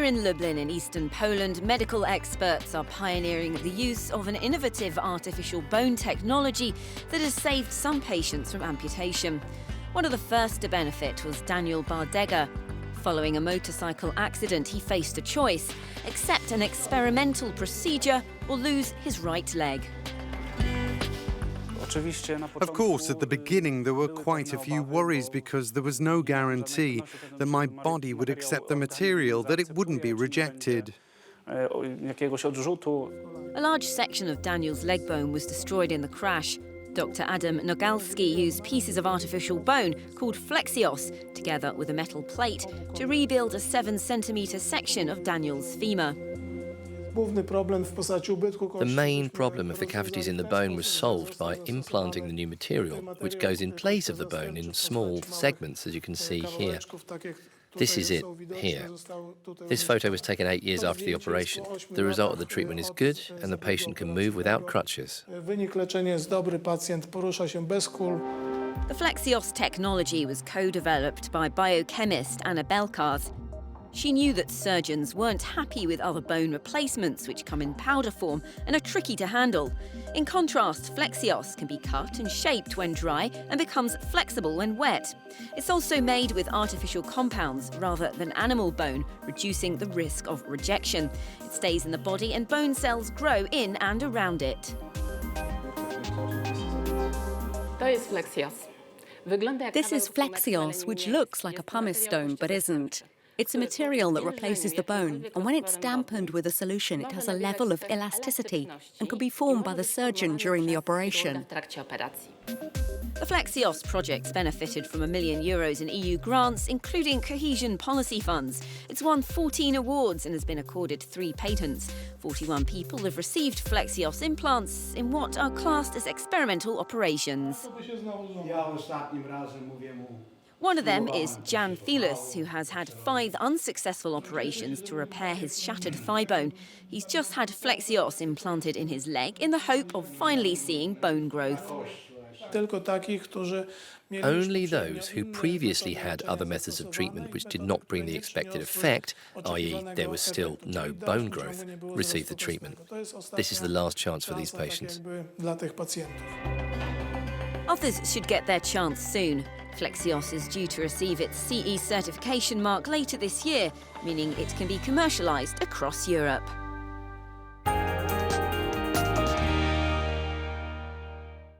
Here in Lublin in eastern Poland, medical experts are pioneering the use of an innovative artificial bone technology that has saved some patients from amputation. One of the first to benefit was Daniel Bardega. Following a motorcycle accident, he faced a choice: accept an experimental procedure or lose his right leg. Of course, at the beginning there were quite a few worries because there was no guarantee that my body would accept the material, that it wouldn't be rejected. A large section of Daniel's leg bone was destroyed in the crash. Dr. Adam Nogalski used pieces of artificial bone called FlexiOss, together with a metal plate, to rebuild a 7-centimetre section of Daniel's femur. The main problem of the cavities in the bone was solved by implanting the new material, which goes in place of the bone in small segments, as you can see here. This is it here. This photo was taken 8 years after the operation. The result of the treatment is good, and the patient can move without crutches. The FlexiOss technology was co-developed by biochemist Anna Belkars. She knew that surgeons weren't happy with other bone replacements, which come in powder form and are tricky to handle. In contrast, FlexiOss can be cut and shaped when dry and becomes flexible when wet. It's also made with artificial compounds rather than animal bone, reducing the risk of rejection. It stays in the body and bone cells grow in and around it. This is FlexiOss, which looks like a pumice stone but isn't. It's a material that replaces the bone, and when it's dampened with a solution, it has a level of elasticity and can be formed by the surgeon during the operation. The FlexiOss project's benefited from €1 million in EU grants, including cohesion policy funds. It's won 14 awards and has been accorded 3 patents. 41 people have received FlexiOss implants in what are classed as experimental operations. One of them is Jan Thielus, who has had 5 unsuccessful operations to repair his shattered thigh bone. He's just had FlexiOss implanted in his leg in the hope of finally seeing bone growth. Only those who previously had other methods of treatment which did not bring the expected effect, i.e. there was still no bone growth, received the treatment. This is the last chance for these patients. Others should get their chance soon. FlexiOss is due to receive its CE certification mark later this year, meaning it can be commercialised across Europe.